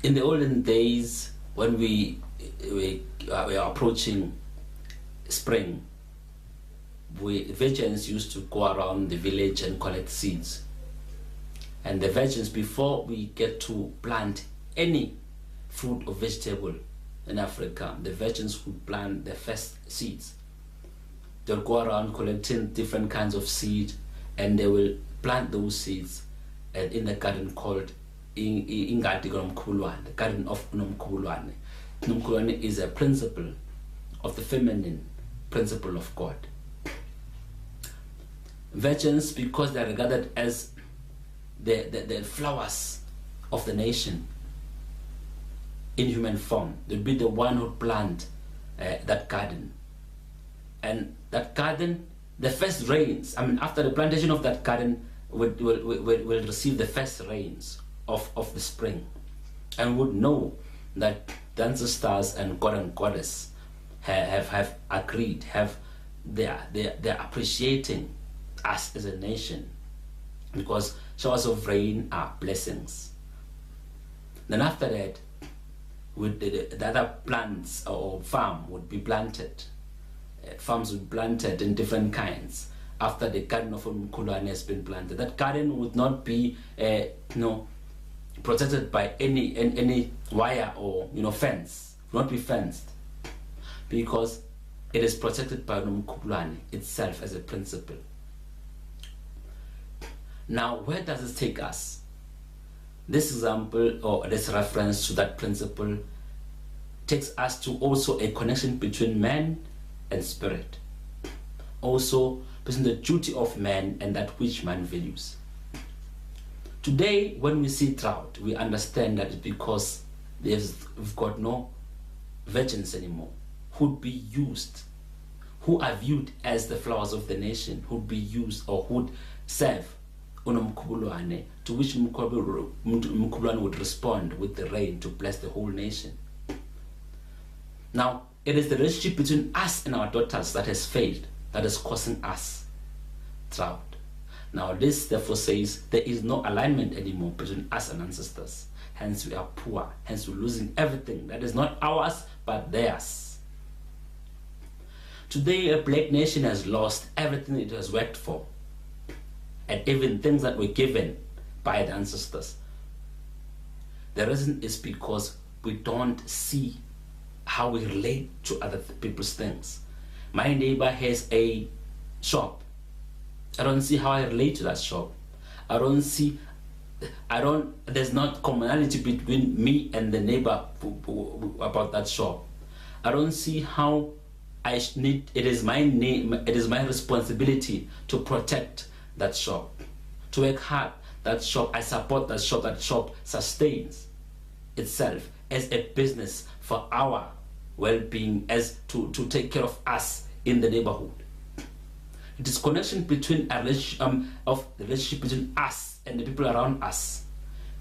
In the olden days, when we are approaching spring, virgins used to go around the village and collect seeds. And the virgins, before we get to plant any fruit or vegetable in Africa, the virgins would plant their first seeds. They'll go around collecting different kinds of seeds, and they will plant those seeds in the garden called Ingadi Nomkhulwane, the garden of Nomkhulwane. Nomkhulwane is a principle of the feminine principle of God. Virgins, because they are regarded as the flowers of the nation in human form, they'll be the one who plant that garden. And that garden, the first rains, after the plantation of that garden, will receive the first rains of the spring, and would know that the ancestors and God and Goddess have agreed, they're appreciating us as a nation, because showers of rain are blessings. Then after that, the other plants or farm would be planted. Farms would be planted in different kinds. After the garden of Nomkhulwane has been planted, that garden would not be protected by any wire or fence. It would not be fenced, because it is protected by Nomkhulwane itself as a principle. Now, where does this take us? This example or this reference to that principle takes us to also a connection between man and spirit, also between the duty of man and that which man values. Today, when we see drought, we understand that it's because we've got no virgins anymore who'd be used, who are viewed as the flowers of the nation, who'd be used or who'd serve Nomkhulwane, to which Nomkhulwane would respond with the rain to bless the whole nation. Now, it is the relationship between us and our daughters that has failed, that is causing us drought. Now, this therefore says there is no alignment anymore between us and ancestors. Hence, we are poor. Hence, we're losing everything that is not ours but theirs. Today, a black nation has lost everything it has worked for, and even things that were given by the ancestors. The reason is because we don't see how we relate to other people's things. My neighbor has a shop. I don't see how I relate to that shop. There's not commonality between me and the neighbor about that shop. I don't see how it is my responsibility to protect that shop, to work hard that shop. I support that shop sustains itself as a business for our well-being, as to take care of us in the neighborhood. It is connection between the relationship between us and the people around us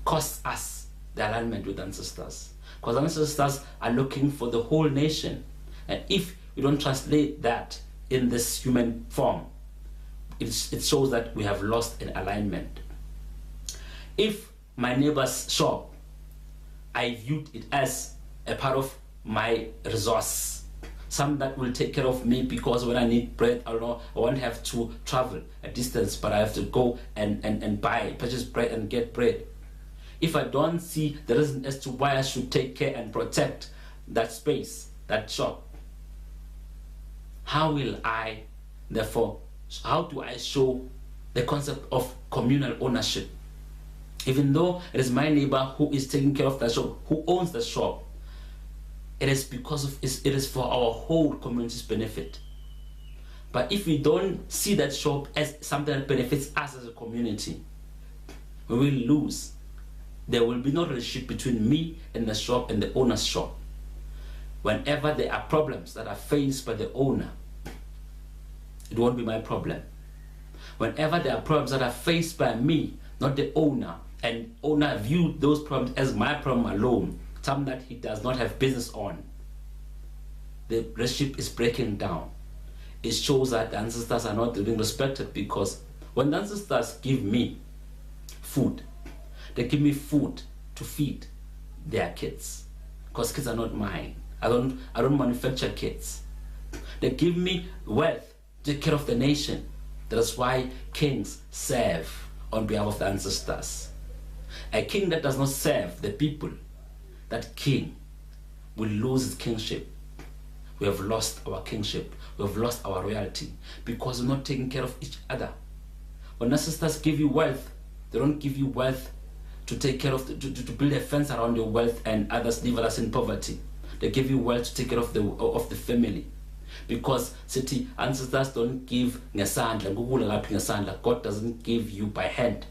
costs us the alignment with ancestors, because ancestors are looking for the whole nation, and if we don't translate that in this human form, it shows that we have lost an alignment. If my neighbor's shop, I viewed it as a part of my resource, some that will take care of me, because when I need bread, I won't have to travel a distance, but I have to go and purchase bread and get bread. If I don't see the reason as to why I should take care and protect that space, that shop, how do I show the concept of communal ownership? Even though it is my neighbor who is taking care of that shop, who owns the shop, it is for our whole community's benefit. But if we don't see that shop as something that benefits us as a community, we will lose. There will be no relationship between me and the shop and the owner's shop. Whenever there are problems that are faced by the owner, it won't be my problem. Whenever there are problems that are faced by me, not the owner, and owner view those problems as my problem alone, something that he does not have business on, the relationship is breaking down. It shows that the ancestors are not being respected, because when the ancestors give me food, they give me food to feed their kids, because kids are not mine. I don't manufacture kids. They give me wealth to take care of the nation. That is why kings serve on behalf of the ancestors. A king that does not serve the people, that king will lose his kingship. We have lost our kingship. We have lost our royalty because we're not taking care of each other. When ancestors give you wealth, they don't give you wealth to take care of, to build a fence around your wealth and others leave us in poverty. They give you wealth to take care of the family. Because city ancestors don't give ngesandla. God doesn't give you by hand,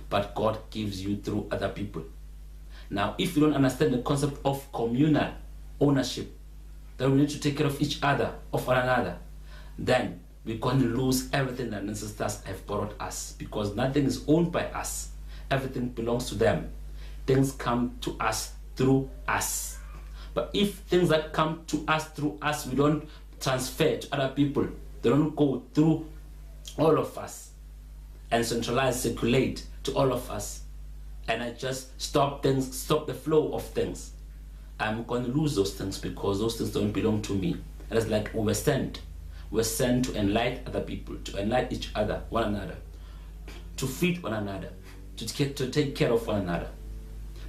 but God gives you through other people. Now, if you don't understand the concept of communal ownership, that we need to take care of each other, of one another, then we're going to lose everything that ancestors have brought us, because nothing is owned by us. Everything belongs to them. Things come to us through us. But if things that come to us through us, we don't transfer to other people, they don't go through all of us and centralize, circulate to all of us, and I just stop the flow of things, I'm going to lose those things, because those things don't belong to me. And it's like we were sent to enlighten other people, to enlighten each other, one another, to feed one another, to take care of one another.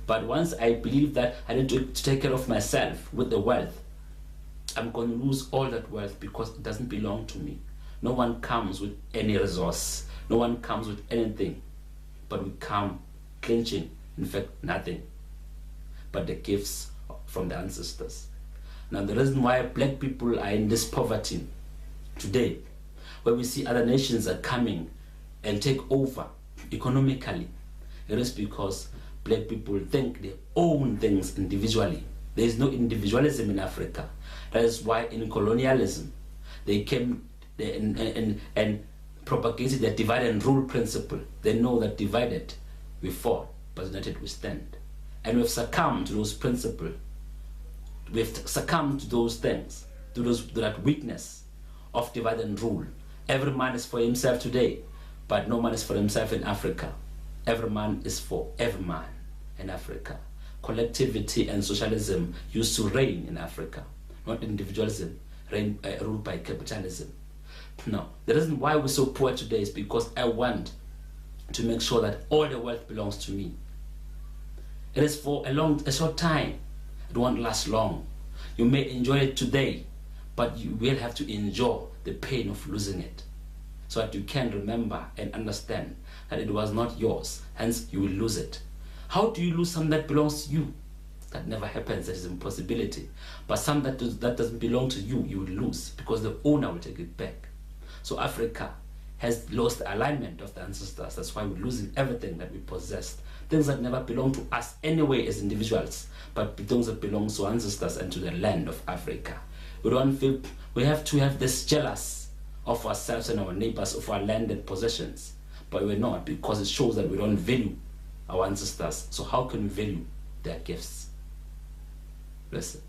But once I believe that I need to take care of myself with the wealth, I'm going to lose all that wealth, because it doesn't belong to me. No one comes with any resource. No one comes with anything. But we come clinching, in fact, nothing but the gifts from the ancestors. Now, the reason why black people are in this poverty today, where we see other nations are coming and take over economically, it is because black people think they own things individually. There is no individualism in Africa. That is why in colonialism, they came and propagated the divide and rule principle. They know that divided we fall, but united we stand. And we've succumbed to those principles. We've succumbed to those things, to that weakness of divide and rule. Every man is for himself today, but no man is for himself in Africa. Every man is for every man in Africa. Collectivity and socialism used to reign in Africa, not individualism, ruled by capitalism. No, the reason why we're so poor today is because I want to make sure that all the wealth belongs to me. It is for a short time. It won't last long. You may enjoy it today, but you will have to endure the pain of losing it, so that you can remember and understand that it was not yours, hence you will lose it. How do you lose something that belongs to you? That never happens, that is an impossibility. But something that doesn't belong to you, you will lose, because the owner will take it back. So Africa has lost the alignment of the ancestors. That's why we're losing everything that we possessed. Things that never belong to us anyway as individuals, but things that belong to ancestors and to the land of Africa. We have to have this jealous of ourselves and our neighbors, of our land and possessions. But we're not, because it shows that we don't value our ancestors. So how can we value their gifts? Listen.